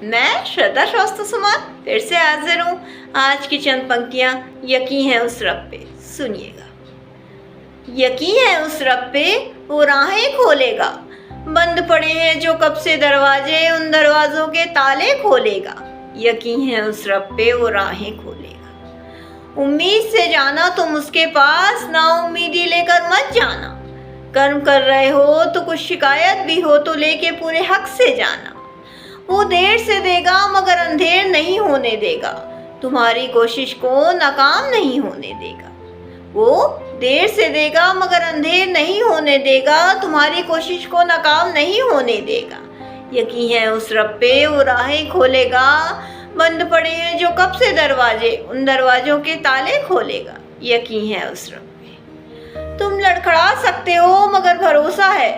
मैं श्रद्धा श्रीवास्तव सुमन फिर से हाजिर हूँ। आज की चंद पंक्तियाँ यकीन है उस रब पे, सुनिएगा। यकीन है उस रब पे, वो राहें खोलेगा। बंद पड़े हैं जो कब से दरवाजे, उन दरवाज़ों के ताले खोलेगा। यकीन है उस रब पे, वो राहें खोलेगा। उम्मीद से जाना तुम उसके पास, ना उम्मीदी लेकर मत जाना। कर्म कर रहे हो तो कुछ शिकायत भी हो तो लेके पूरे हक से जाना। वो देर से देगा मगर अंधेर नहीं होने देगा, तुम्हारी कोशिश को नाकाम नहीं होने देगा। वो देर से देगा मगर अंधेर नहीं होने देगा, तुम्हारी कोशिश को नाकाम नहीं होने देगा। यकीन है उस रब पे, वो राहें खोलेगा। बंद पड़े हैं जो कब से दरवाजे, उन दरवाजों के ताले खोलेगा। यकीन है उस रब पे। तुम लड़खड़ा सकते हो मगर भरोसा है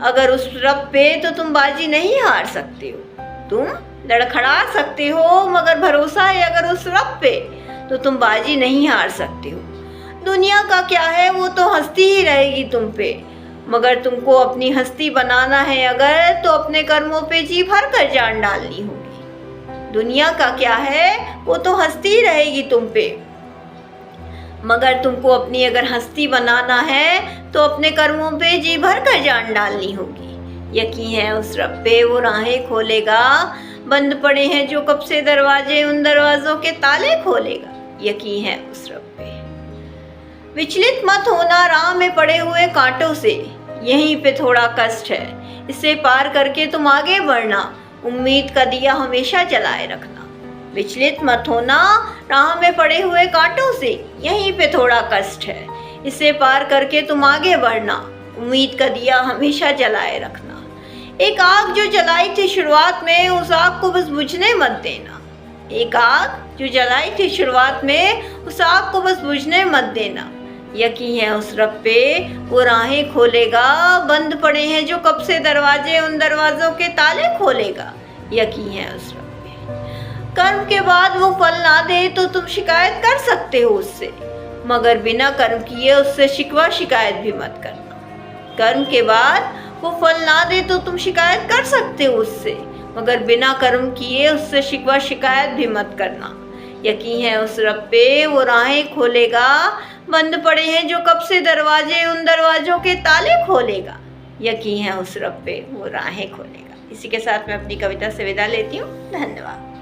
अगर उस रब पे, तो तुम बाजी नहीं हार सकते हो। तुम लड़खड़ा सकते हो मगर भरोसा है अगर उस रब पे, तो तुम बाजी नहीं हार सकते हो। दुनिया का क्या है, वो तो हंसती ही रहेगी तुम पे, मगर तुमको अपनी हस्ती बनाना है अगर, तो अपने कर्मों पे जी भर कर जान डालनी होगी। दुनिया का क्या है, वो तो हंसती ही रहेगी तुम पे, मगर तुमको अपनी अगर हस्ती बनाना है तो अपने कर्मों पे जी भर कर जान डालनी होगी। यकीन है उस रब पे, वो राहें खोलेगा। बंद पड़े हैं जो कब से दरवाजे, उन दरवाजों के ताले खोलेगा। यकीन है उस रब पे। विचलित मत होना राह में पड़े हुए कांटों से, यहीं पे थोड़ा कष्ट है, इसे पार करके तुम आगे बढ़ना। उम्मीद का दिया हमेशा जलाए रखना। विचलित मत होना राह में पड़े हुए कांटों से, यहीं पे थोड़ा कष्ट है, इसे पार करके तुम आगे बढ़ना। उम्मीद का दिया हमेशा जलाए रखना। एक आग जो जलाई थी शुरुआत में, उस आग को बस बुझने मत देना। एक आग जो जलाई थी शुरुआत में, उस आग को बस बुझने मत देना। यकीन है उस रब पे, वो राहें खोलेगा। बंद पड़े हैं जो कब से दरवाजे, उन दरवाजों के ताले खोलेगा। यकीन है उस रब पे। कर्म के बाद वो फल ना दे तो तुम शिकायत कर सकते हो उससे, मगर बिना कर्म किए उससे शिकवा शिकायत भी मत करना। कर्म के बाद वो फल ना दे तो तुम शिकायत कर सकते हो उससे, मगर बिना कर्म किए उससे शिकवा शिकायत भी मत करना। यकीन है उस रब पे, वो राहें खोलेगा। बंद पड़े हैं जो कब से दरवाजे, उन दरवाजों के ताले खोलेगा। यकीन है उस रब पे, वो राहें खोलेगा। इसी के साथ मैं अपनी कविता से विदा लेती हूँ। धन्यवाद।